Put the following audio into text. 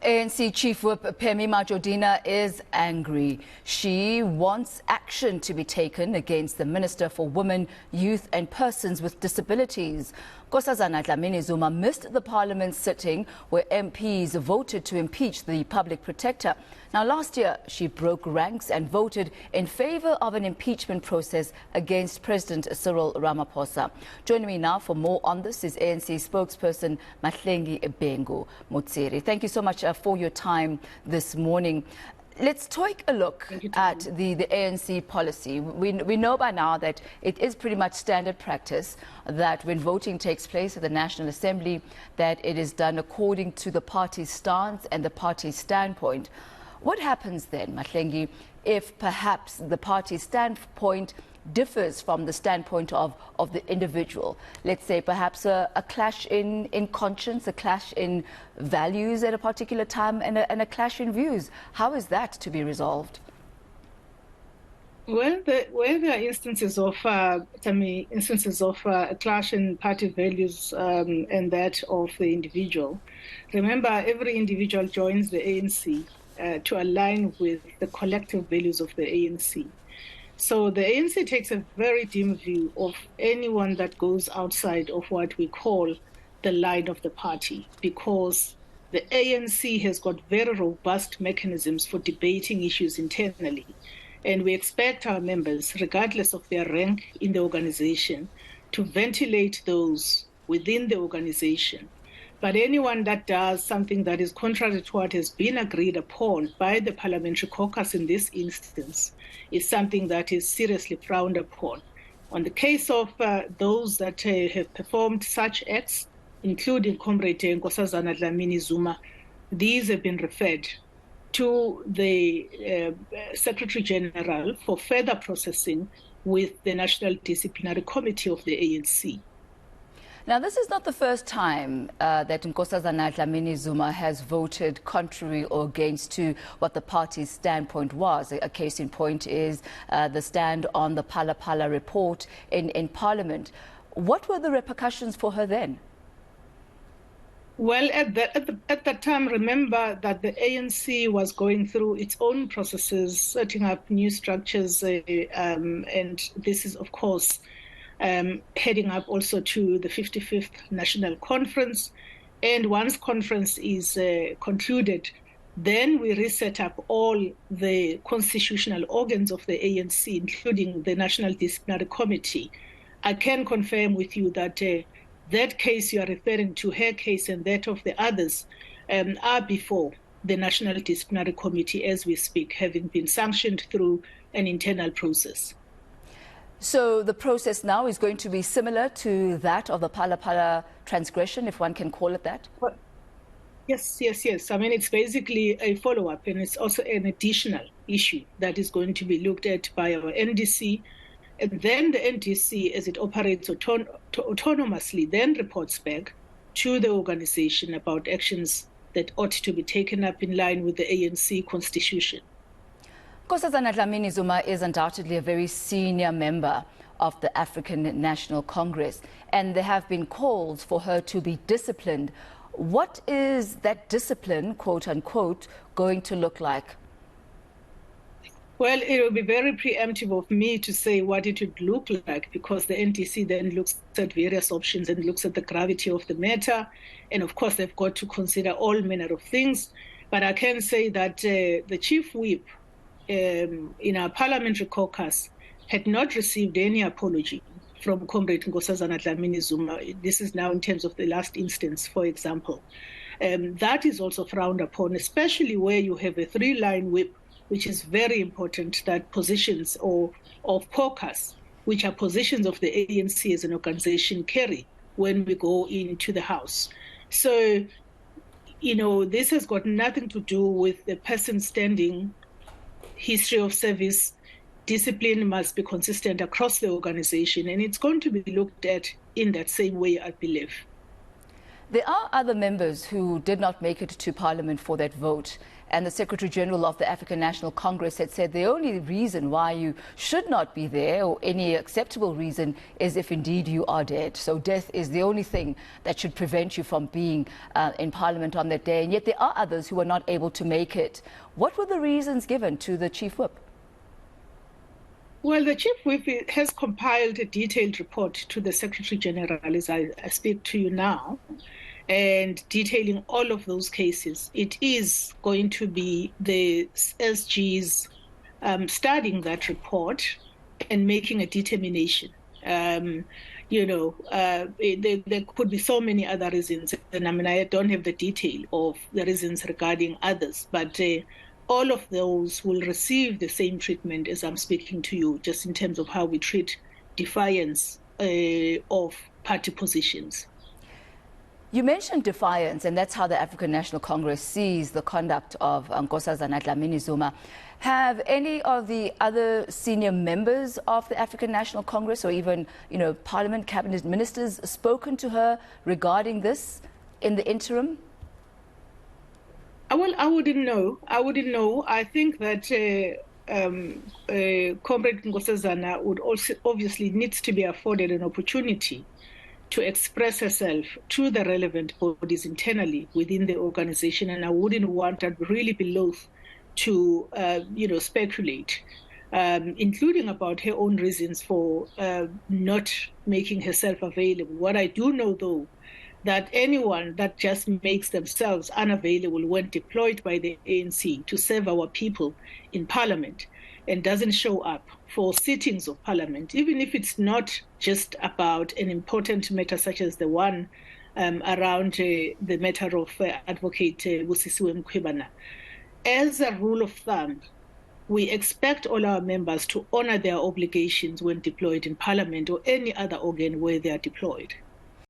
ANC Chief Whip Pemmy Majodina is angry. She wants action to be taken against the Minister for Women, Youth and Persons with Disabilities. Nkosazana Dlamini-Zuma missed the Parliament sitting where MPs voted to impeach the public protector. Now, last year, she broke ranks and voted in favour of an impeachment process against President Cyril Ramaphosa. Joining me now for more on this is ANC spokesperson Mahlengi Bhengu-Motsiri. Thank you so much for your time this morning. Let's take a look at the ANC policy. We know by now that it is pretty much standard practice that when voting takes place at the National Assembly, that it is done according to the party's stance and the party's standpoint. What happens then, Mahlengi, if perhaps the party's standpoint differs from the standpoint of the individual? Let's say perhaps a clash in conscience, a clash in values at a particular time, and a clash in views. How is that to be resolved? Well, there are instances of a clash in party values and that of the individual. Remember, every individual joins the ANC to align with the collective values of the ANC. So the ANC takes a very dim view of anyone that goes outside of what we call the line of the party, because the ANC has got very robust mechanisms for debating issues internally. And we expect our members, regardless of their rank in the organization, to ventilate those within the organization. But anyone that does something that is contrary to what has been agreed upon by the parliamentary caucus in this instance is something that is seriously frowned upon. On the case of those that have performed such acts, including Comrade Nkosazana Dlamini-Zuma, these have been referred to the Secretary General for further processing with the National Disciplinary Committee of the ANC. Now, this is not the first time that Nkosazana Dlamini-Zuma has voted contrary or against to what the party's standpoint was. A case in point is the stand on the Phala Phala report in Parliament. What were the repercussions for her then? Well, at that time, remember that the ANC was going through its own processes, setting up new structures, and this is, of course, heading up also to the 55th National Conference. And once conference is concluded, then we reset up all the constitutional organs of the ANC, including the National Disciplinary Committee. I can confirm with you that that case you are referring to, her case and that of the others, are before the National Disciplinary Committee as we speak, having been sanctioned through an internal process. So the process now is going to be similar to that of the Phala Phala transgression, if one can call it that? Well, yes. I mean, it's basically a follow-up, and it's also an additional issue that is going to be looked at by our NDC. And then the NDC, as it operates autonomously, then reports back to the organization about actions that ought to be taken up in line with the ANC constitution. Nkosazana Dlamini-Zuma is undoubtedly a very senior member of the African National Congress, and there have been calls for her to be disciplined. What is that discipline, quote unquote, going to look like? Well, it will be very preemptive of me to say what it would look like, because the NDC then looks at various options and looks at the gravity of the matter. And of course, they've got to consider all manner of things. But I can say that the Chief Whip in our parliamentary caucus had not received any apology from Comrade Nkosazana Dlamini-Zuma. This is now in terms of the last instance, for example. That is also frowned upon, especially where you have a three-line whip, which is very important, that positions of caucus, which are positions of the ANC as an organization, carry when we go into the House. So, this has got nothing to do with the person standing, history of service. Discipline must be consistent across the organization, and it's going to be looked at in that same way, I believe. There are other members who did not make it to Parliament for that vote. And the Secretary General of the African National Congress had said the only reason why you should not be there, or any acceptable reason, is if indeed you are dead. So death is the only thing that should prevent you from being in Parliament on that day. And yet there are others who were not able to make it. What were the reasons given to the Chief Whip? Well, the Chief Whip has compiled a detailed report to the Secretary General as I speak to you now, and detailing all of those cases. It is going to be the SG's studying that report and making a determination. There could be so many other reasons, and I mean, I don't have the detail of the reasons regarding others, but all of those will receive the same treatment as I'm speaking to you, just in terms of how we treat defiance of party positions. You mentioned defiance, and that's how the African National Congress sees the conduct of Nkosazana Dlamini-Zuma. Have any of the other senior members of the African National Congress, or even, Parliament cabinet ministers, spoken to her regarding this in the interim? Well, I wouldn't know. I think that Comrade Nkosazana would also obviously needs to be afforded an opportunity to express herself to the relevant bodies internally within the organization, and I wouldn't want, I'd really be loath to, speculate, including about her own reasons for not making herself available. What I do know, though, that anyone that just makes themselves unavailable when deployed by the ANC to serve our people in Parliament and doesn't show up for sittings of Parliament, even if it's not just about an important matter such as the one around the matter of Advocate Busisiwe Mkhwebana. As a rule of thumb, we expect all our members to honor their obligations when deployed in Parliament or any other organ where they are deployed.